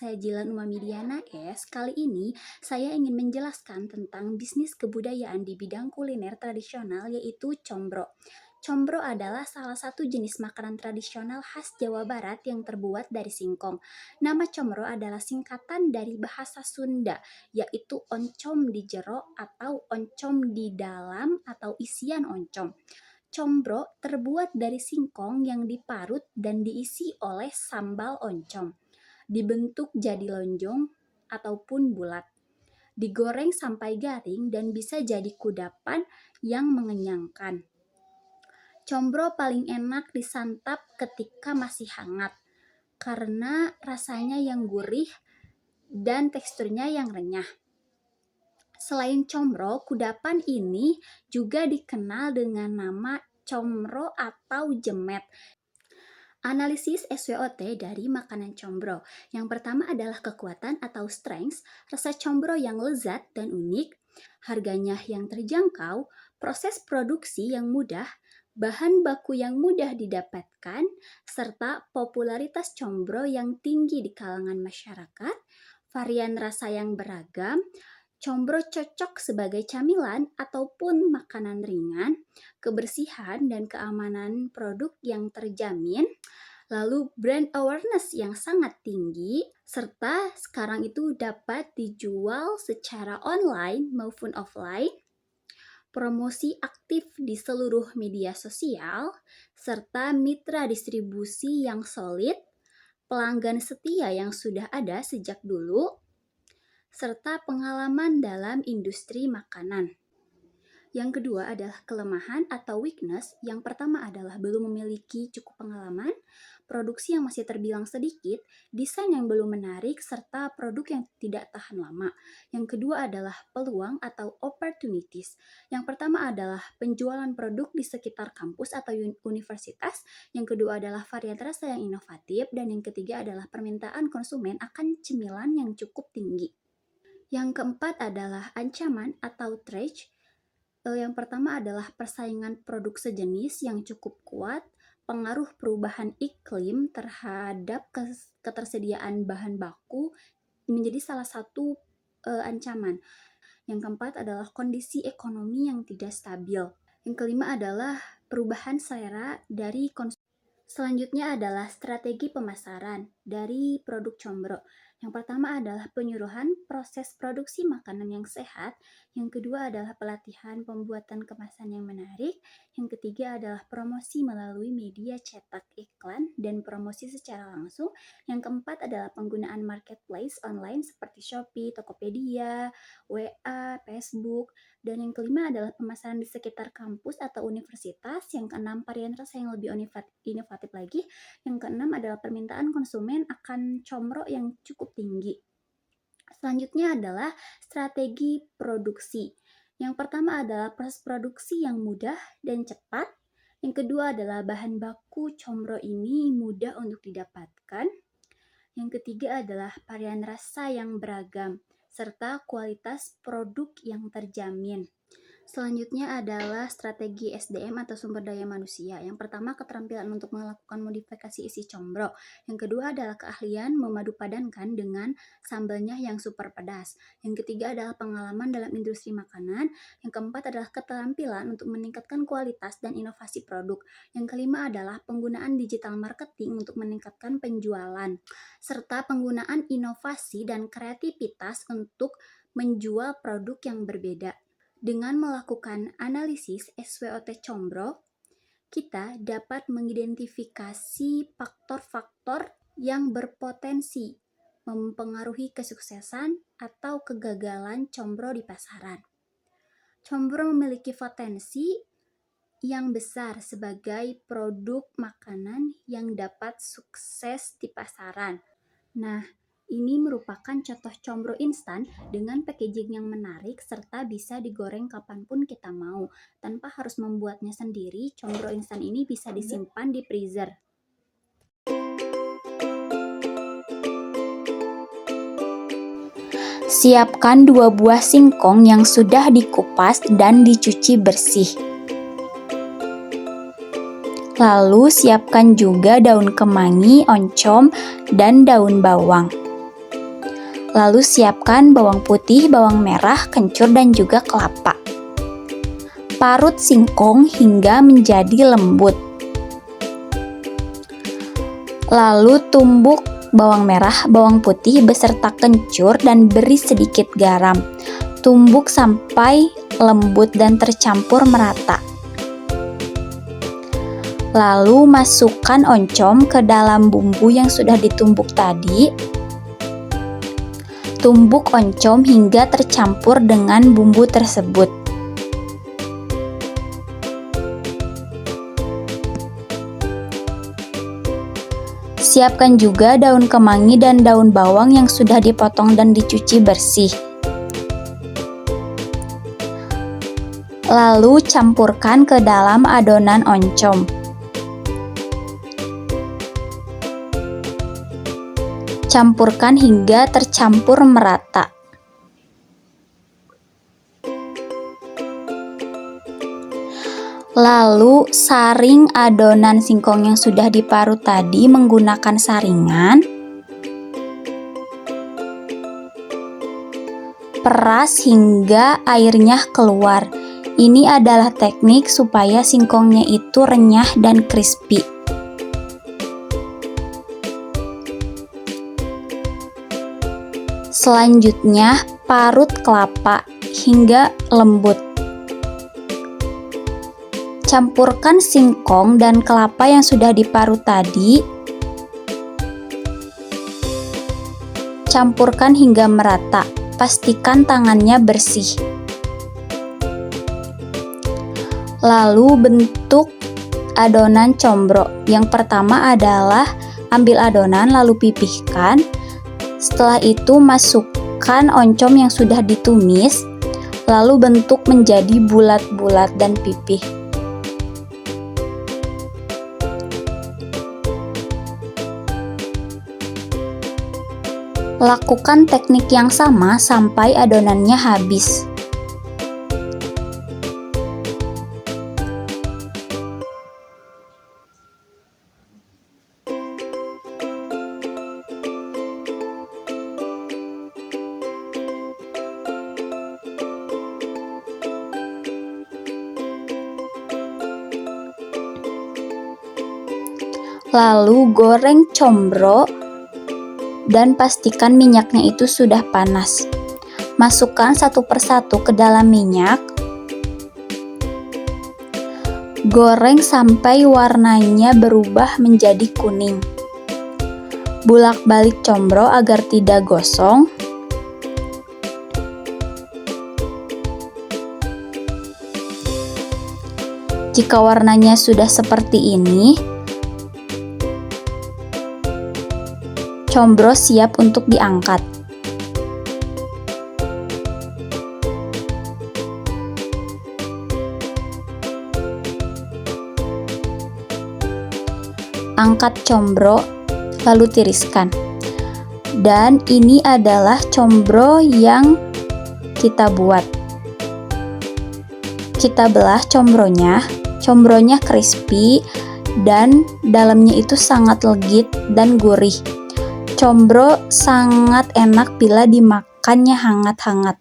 saya Jilan Umami Diana S. Kali ini saya ingin menjelaskan tentang bisnis kebudayaan di bidang kuliner tradisional yaitu combro. Combro adalah salah satu jenis makanan tradisional khas Jawa Barat yang terbuat dari singkong. Nama combro adalah singkatan dari bahasa Sunda, yaitu oncom di jero atau oncom di dalam atau isian oncom. Combro terbuat dari singkong yang diparut dan diisi oleh sambal oncom. Dibentuk jadi lonjong ataupun bulat. Digoreng sampai garing dan bisa jadi kudapan yang mengenyangkan. Combro paling enak disantap ketika masih hangat karena rasanya yang gurih dan teksturnya yang renyah. Selain combro, kudapan ini juga dikenal dengan nama comro atau jemet. Analisis SWOT dari makanan combro. Yang pertama adalah kekuatan atau strength, rasa combro yang lezat dan unik, harganya yang terjangkau, proses produksi yang mudah, bahan baku yang mudah didapatkan, serta popularitas combro yang tinggi di kalangan masyarakat, varian rasa yang beragam. Combro cocok sebagai camilan ataupun makanan ringan, kebersihan dan keamanan produk yang terjamin, lalu brand awareness yang sangat tinggi, serta sekarang itu dapat dijual secara online maupun offline, promosi aktif di seluruh media sosial, serta mitra distribusi yang solid, pelanggan setia yang sudah ada sejak dulu, serta pengalaman dalam industri makanan. Yang kedua adalah kelemahan atau weakness. Yang pertama adalah belum memiliki cukup pengalaman, produksi yang masih terbilang sedikit, desain yang belum menarik, serta produk yang tidak tahan lama. Yang kedua adalah peluang atau opportunities. Yang pertama adalah penjualan produk di sekitar kampus atau universitas. Yang kedua adalah varian rasa yang inovatif. Dan yang ketiga adalah permintaan konsumen akan cemilan yang cukup tinggi. Yang keempat adalah ancaman atau threat. Yang pertama adalah persaingan produk sejenis yang cukup kuat, pengaruh perubahan iklim terhadap ketersediaan bahan baku menjadi salah satu ancaman. Yang keempat adalah kondisi ekonomi yang tidak stabil. Yang kelima adalah perubahan selera dari konsumen. Selanjutnya adalah strategi pemasaran dari produk combro. Yang pertama adalah penyuluhan proses produksi makanan yang sehat. Yang kedua adalah pelatihan pembuatan kemasan yang menarik. Yang ketiga adalah promosi melalui media cetak, iklan, dan promosi secara langsung. Yang keempat adalah penggunaan marketplace online seperti Shopee, Tokopedia, WA, Facebook. Dan yang kelima adalah pemasaran di sekitar kampus atau universitas. Yang keenam, varian rasa yang lebih inovatif lagi. Yang keenam adalah permintaan konsumen akan combro yang cukup tinggi. Selanjutnya adalah strategi produksi. Yang pertama adalah proses produksi yang mudah dan cepat. Yang kedua adalah bahan baku combro ini mudah untuk didapatkan. Yang ketiga adalah varian rasa yang beragam, serta kualitas produk yang terjamin. Selanjutnya adalah strategi SDM atau sumber daya manusia. Yang pertama, keterampilan untuk melakukan modifikasi isi combro. Yang kedua adalah keahlian memadupadankan dengan sambalnya yang super pedas. Yang ketiga adalah pengalaman dalam industri makanan. Yang keempat adalah keterampilan untuk meningkatkan kualitas dan inovasi produk. Yang kelima adalah penggunaan digital marketing untuk meningkatkan penjualan, serta penggunaan inovasi dan kreativitas untuk menjual produk yang berbeda. Dengan melakukan analisis SWOT combro, kita dapat mengidentifikasi faktor-faktor yang berpotensi mempengaruhi kesuksesan atau kegagalan combro di pasaran. Combro memiliki potensi yang besar sebagai produk makanan yang dapat sukses di pasaran. Nah, ini merupakan contoh combro instan dengan packaging yang menarik serta bisa digoreng kapanpun kita mau. Tanpa harus membuatnya sendiri, combro instan ini bisa disimpan di freezer. Siapkan 2 buah singkong yang sudah dikupas dan dicuci bersih. Lalu siapkan juga daun kemangi, oncom, dan daun bawang. Lalu siapkan bawang putih, bawang merah, kencur, dan juga kelapa. Parut singkong hingga menjadi lembut. Lalu tumbuk bawang merah, bawang putih beserta kencur dan beri sedikit garam. Tumbuk sampai lembut dan tercampur merata. Lalu masukkan oncom ke dalam bumbu yang sudah ditumbuk tadi. Tumbuk oncom hingga tercampur dengan bumbu tersebut. Siapkan juga daun kemangi dan daun bawang yang sudah dipotong dan dicuci bersih. Lalu campurkan ke dalam adonan oncom. Campurkan hingga tercampur merata. Lalu saring adonan singkong yang sudah diparut tadi menggunakan saringan. Peras hingga airnya keluar. Ini adalah teknik supaya singkongnya itu renyah dan crispy. Selanjutnya, parut kelapa hingga lembut. Campurkan singkong dan kelapa yang sudah diparut tadi. Campurkan hingga merata. Pastikan tangannya bersih. Lalu bentuk adonan combro. Yang pertama adalah ambil adonan lalu pipihkan. Setelah itu masukkan oncom yang sudah ditumis. Lalu bentuk menjadi bulat-bulat dan pipih. Lakukan teknik yang sama sampai adonannya habis. Lalu goreng combro dan pastikan minyaknya itu sudah panas. Masukkan satu persatu ke dalam minyak. Goreng sampai warnanya berubah menjadi kuning. Bolak-balik combro agar tidak gosong. Jika warnanya sudah seperti ini, combro siap untuk diangkat. Angkat combro, lalu tiriskan. Dan ini adalah combro yang kita buat. Kita belah combronya. Combronya crispy dan dalamnya itu sangat legit dan gurih. Combro sangat enak bila dimakannya hangat-hangat.